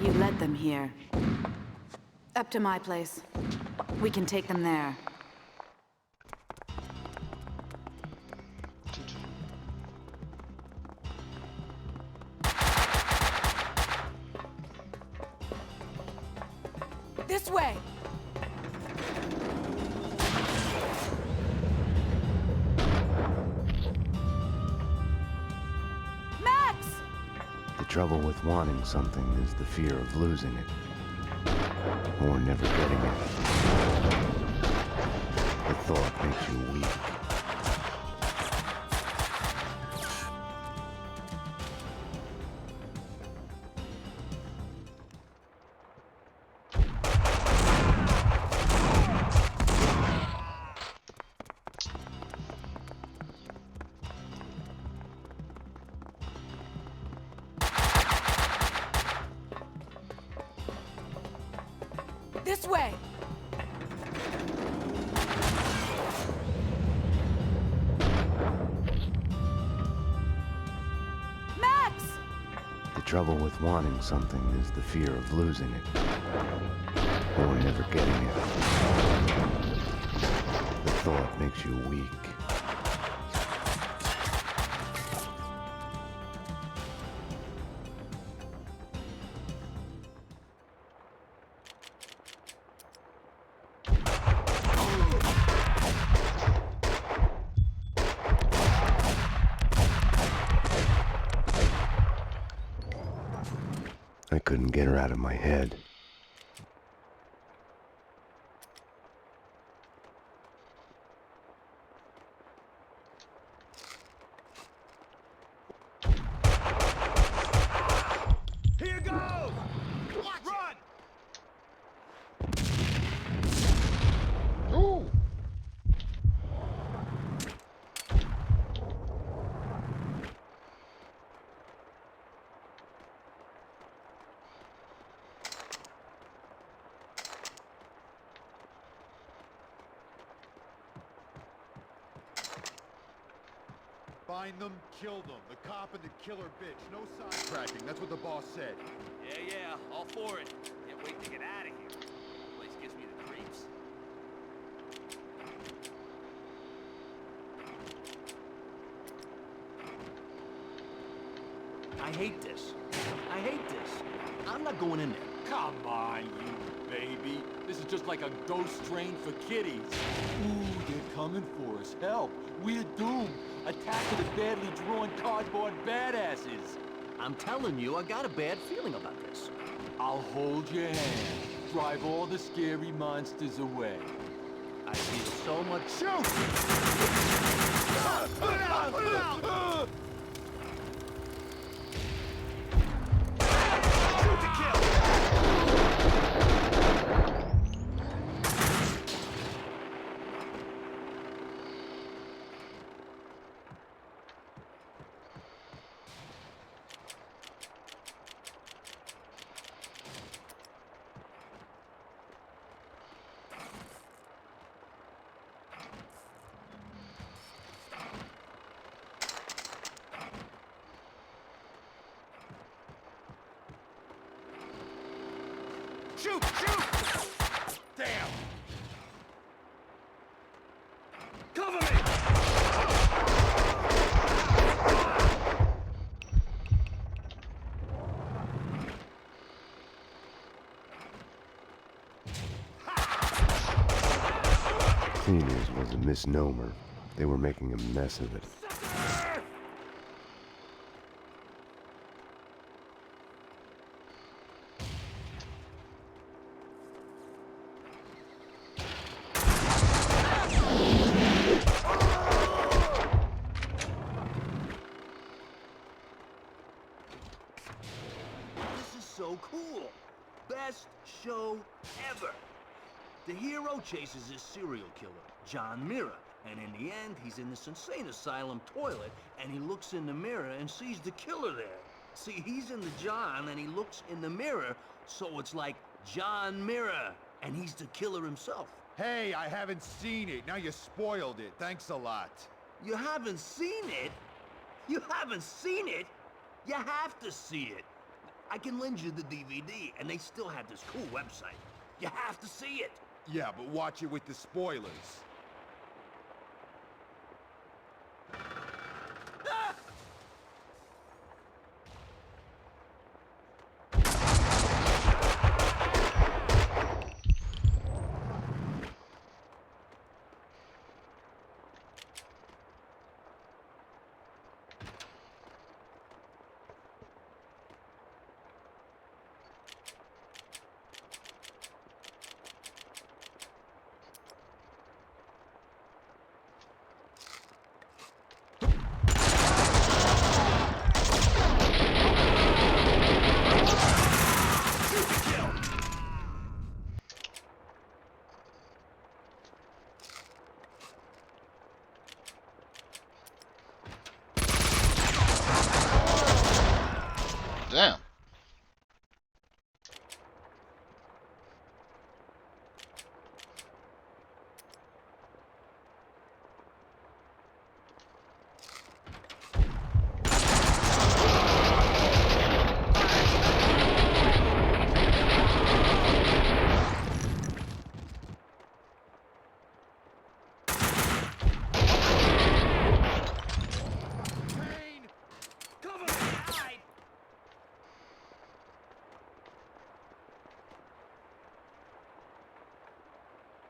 You led them here. Up to my place. We can take them there. This way! Max! The trouble with wanting something is the fear of losing it. Or never getting it. The thought makes you weak. This way! Max! The trouble with wanting something is the fear of losing it. Or never getting it. The thought makes you weak. I couldn't get her out of my head. Here goes! Run! Ooh! Find them, kill them. The cop and the killer bitch. No sidetracking. That's what the boss said. Yeah, all for it. Can't wait to get out of here. This place gives me the creeps. I hate this. I hate this. I'm not going in there. Come on, you baby. This is just like a ghost train for kiddies. Ooh, they're coming for us. Help. We're doomed. Attack of the badly drawn cardboard badasses. I'm telling you, I got a bad feeling about this. I'll hold your hand. Drive all the scary monsters away. I feel so much... Shoot! Put it out! Put it out! Shoot to kill! Shoot! Shoot! Damn! Cover me! Cleaners was a misnomer. They were making a mess of it. This is so cool. Best show ever. The hero chases his serial killer, John Mira, and in the end, he's in this insane asylum toilet, and he looks in the mirror and sees the killer there. See, he's in the John, and he looks in the mirror, so it's like John Mira, and he's the killer himself. Hey, I haven't seen it. Now you spoiled it. Thanks a lot. You haven't seen it? You haven't seen it? You have to see it. I can lend you the DVD, and they still have this cool website. You have to see it. Yeah, but watch it with the spoilers. Damn. Payne! Cover me! Hide!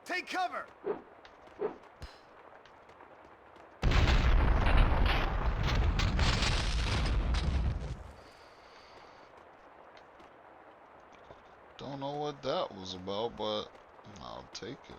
Take cover! Don't know what that was about, but I'll take it.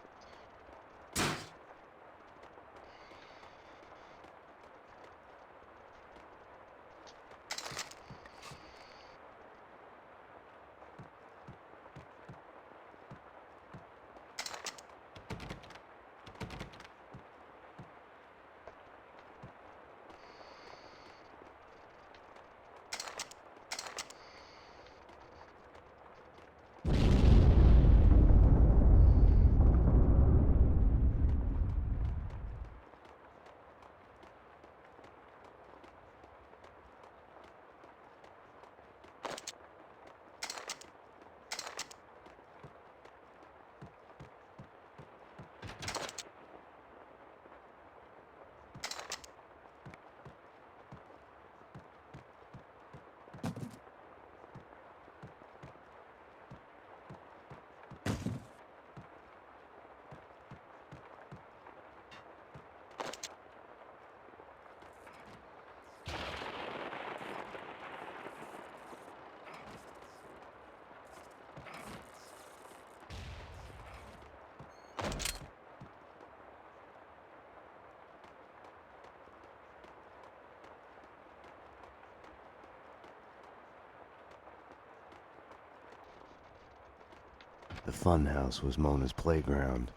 The funhouse was Mona's playground.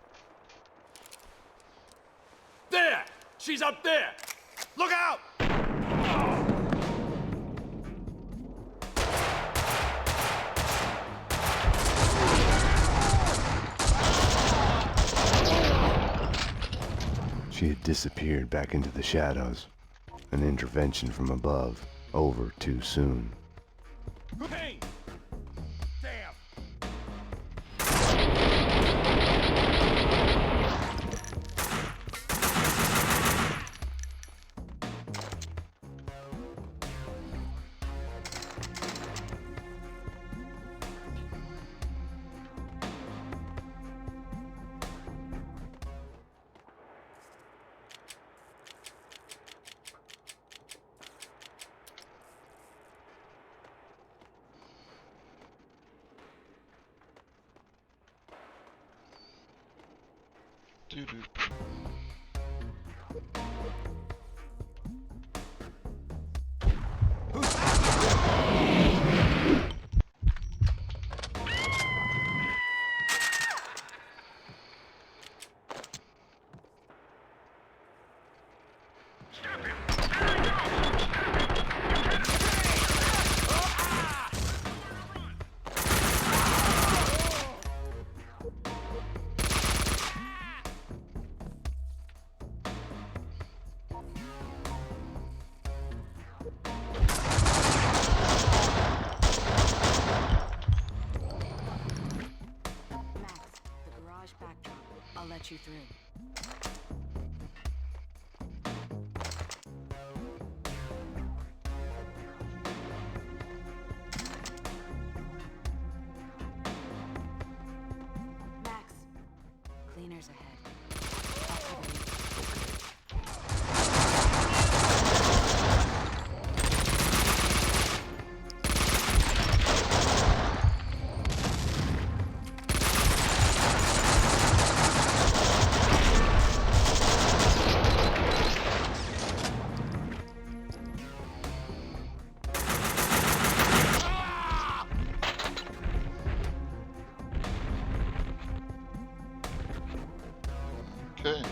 There! She's up there! Look out! She had disappeared back into the shadows. An intervention from above, over too soon. Payne! Damn! Doo-doo. I'll let you through. Max, cleaners ahead. I'll cover you. Okay.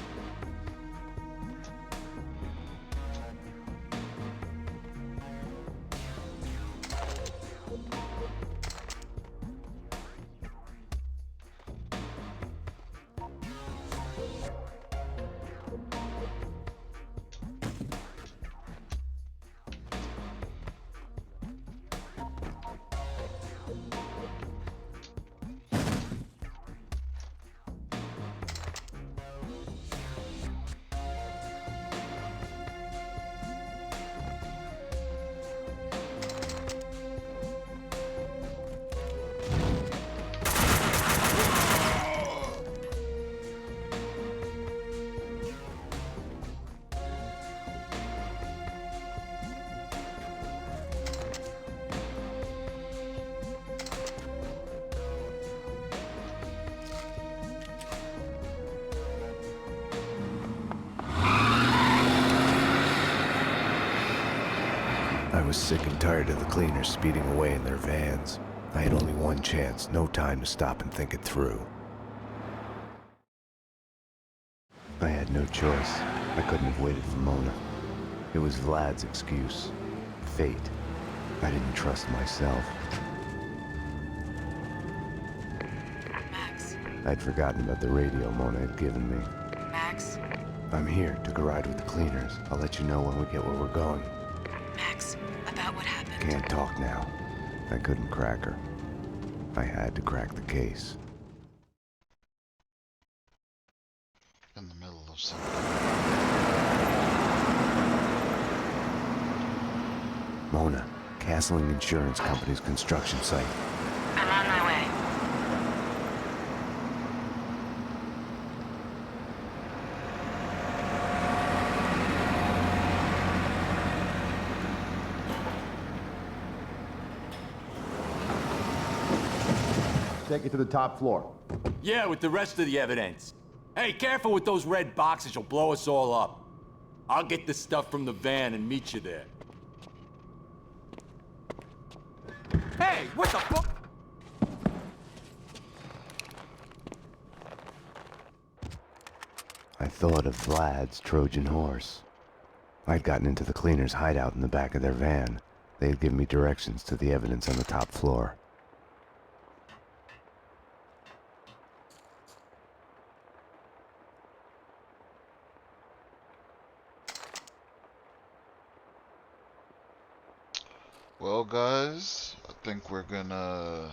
I was sick and tired of the cleaners speeding away in their vans. I had only one chance, no time to stop and think it through. I had no choice. I couldn't have waited for Mona. It was Vlad's excuse. Fate. I didn't trust myself. Max. I'd forgotten about the radio Mona had given me. Max. I'm here. Took a ride with the cleaners. I'll let you know when we get where we're going. Max, about what happened. Can't talk now. I couldn't crack her. I had to crack the case. In the middle of something. Mona, Castling Insurance Company's construction site. I'm on my way. Take it to the top floor. Yeah, with the rest of the evidence. Hey, careful with those red boxes, you'll blow us all up. I'll get the stuff from the van and meet you there. Hey, what the fuck? thought of Vlad's Trojan horse. I'd gotten into the cleaners' hideout in the back of their van. They had given me directions to the evidence on the top floor. Well, guys, I think we're gonna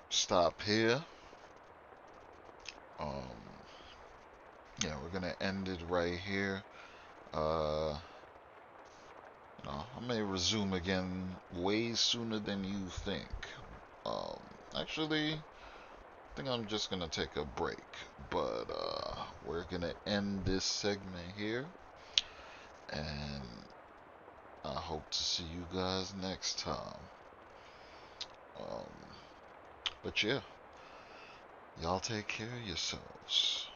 stop here. Yeah, we're gonna end it right here. I may resume again way sooner than you think. Actually, I think I'm just gonna take a break, but we're gonna end this segment here, and I hope to see you guys next time. But yeah, y'all take care of yourselves.